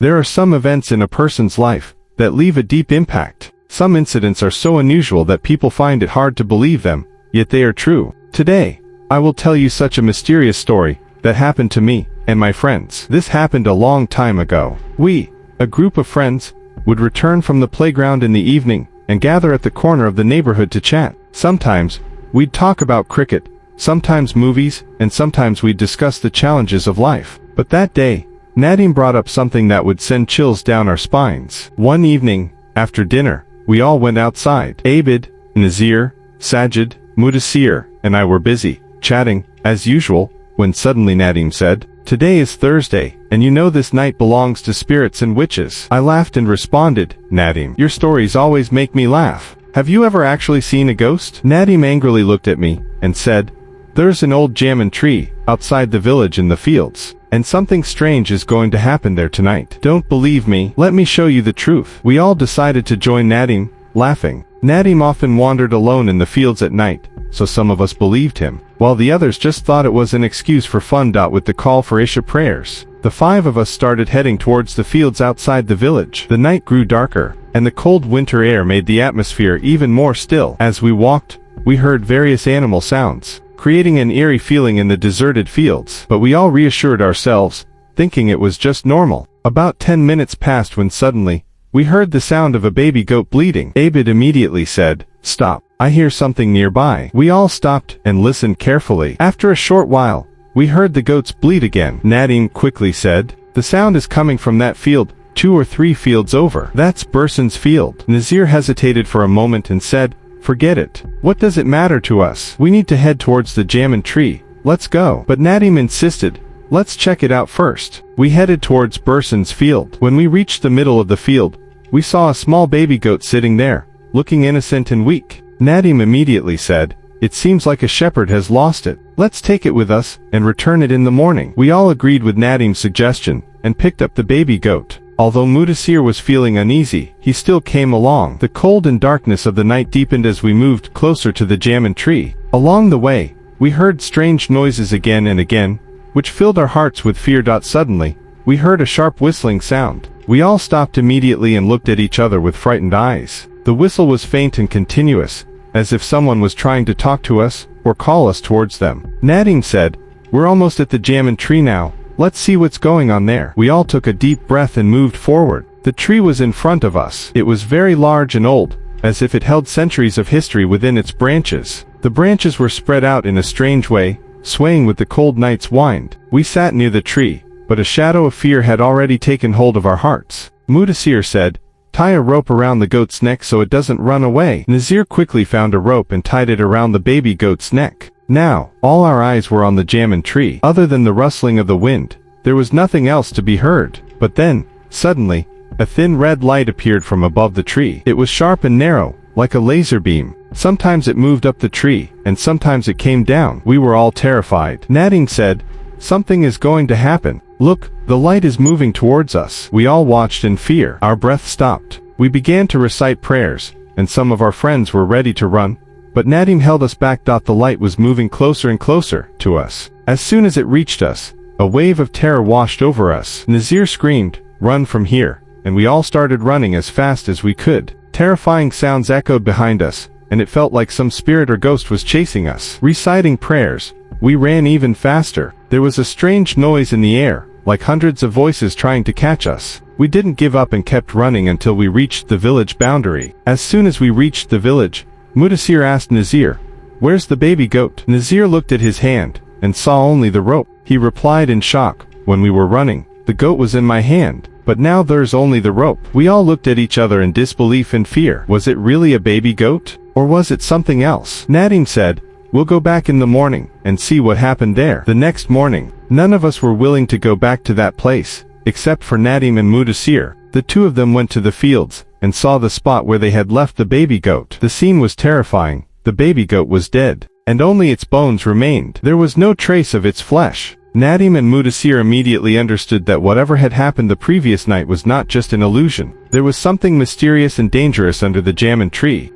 There are some events in a person's life that leave a deep impact. Some incidents are so unusual that people find it hard to believe them, yet they are true. Today, I will tell you such a mysterious story that happened to me and my friends. This happened a long time ago. We, a group of friends, would return from the playground in the evening and gather at the corner of the neighborhood to chat. Sometimes, we'd talk about cricket, sometimes movies, and sometimes we'd discuss the challenges of life. But that day, Nadim brought up something that would send chills down our spines. One evening, after dinner, we all went outside. Abid, Nazir, Sajid, Mudassir, and I were busy, chatting, as usual, when suddenly Nadim said, "Today is Thursday, and you know this night belongs to spirits and witches." I laughed and responded, "Nadim, your stories always make me laugh. Have you ever actually seen a ghost?" Nadim angrily looked at me and said, "There's an old jamun tree outside the village in the fields, and something strange is going to happen there tonight. Don't believe me? Let me show you the truth." We all decided to join Nadim, laughing. Nadim often wandered alone in the fields at night, so some of us believed him, while the others just thought it was an excuse for fun. With the call for Isha prayers, the 5 of us started heading towards the fields outside the village. The night grew darker, and the cold winter air made the atmosphere even more still. As we walked, we heard various animal sounds, creating an eerie feeling in the deserted fields, but we all reassured ourselves, thinking it was just normal. About 10 minutes passed when suddenly, we heard the sound of a baby goat bleeding. Abid immediately said, "Stop, I hear something nearby." We all stopped and listened carefully. After a short while, we heard the goats bleed again. Nadim quickly said, "The sound is coming from that field, 2 or 3 fields over." "That's Burson's field." Nazir hesitated for a moment and said, "Forget it. What does it matter to us? We need to head towards the jamun tree. Let's go." But Nadim insisted, "Let's check it out first." We headed towards Burson's field. When we reached the middle of the field, we saw a small baby goat sitting there, looking innocent and weak. Nadim immediately said, "It seems like a shepherd has lost it. Let's take it with us and return it in the morning." We all agreed with Nadim's suggestion and picked up the baby goat. Although Mudassir was feeling uneasy, he still came along. The cold and darkness of the night deepened as we moved closer to the jamun tree. Along the way, we heard strange noises again and again, which filled our hearts with fear. Suddenly, we heard a sharp whistling sound. We all stopped immediately and looked at each other with frightened eyes. The whistle was faint and continuous, as if someone was trying to talk to us or call us towards them. Nadim said, "We're almost at the jamun tree now. Let's see what's going on there." We all took a deep breath and moved forward. The tree was in front of us. It was very large and old, as if it held centuries of history within its branches. The branches were spread out in a strange way, swaying with the cold night's wind. We sat near the tree, but a shadow of fear had already taken hold of our hearts. Mudassir said, "Tie a rope around the goat's neck so it doesn't run away." Nazir quickly found a rope and tied it around the baby goat's neck. Now, all our eyes were on the jamun tree. Other than the rustling of the wind, there was nothing else to be heard. But then, suddenly, a thin red light appeared from above the tree. It was sharp and narrow, like a laser beam. Sometimes it moved up the tree, and sometimes it came down. We were all terrified. Nadim said, "Something is going to happen. Look, the light is moving towards us." We all watched in fear. Our breath stopped. We began to recite prayers, and some of our friends were ready to run, but Nadim held us back. The light was moving closer and closer to us. As soon as it reached us, a wave of terror washed over us. Nazir screamed, "Run from here," and we all started running as fast as we could. Terrifying sounds echoed behind us, and it felt like some spirit or ghost was chasing us. Reciting prayers, we ran even faster. There was a strange noise in the air, like hundreds of voices trying to catch us. We didn't give up and kept running until we reached the village boundary. As soon as we reached the village, Mudassir asked Nazir, "Where's the baby goat?" Nazir looked at his hand, and saw only the rope. He replied in shock, "When we were running, the goat was in my hand, but now there's only the rope." We all looked at each other in disbelief and fear. Was it really a baby goat? Or was it something else? Nadim said, "We'll go back in the morning and see what happened there." The next morning, none of us were willing to go back to that place, except for Nadim and Mudassir. The 2 of them went to the fields and saw the spot where they had left the baby goat. The scene was terrifying. The baby goat was dead, and only its bones remained. There was no trace of its flesh. Nadim and Mudassir immediately understood that whatever had happened the previous night was not just an illusion. There was something mysterious and dangerous under the jamun tree.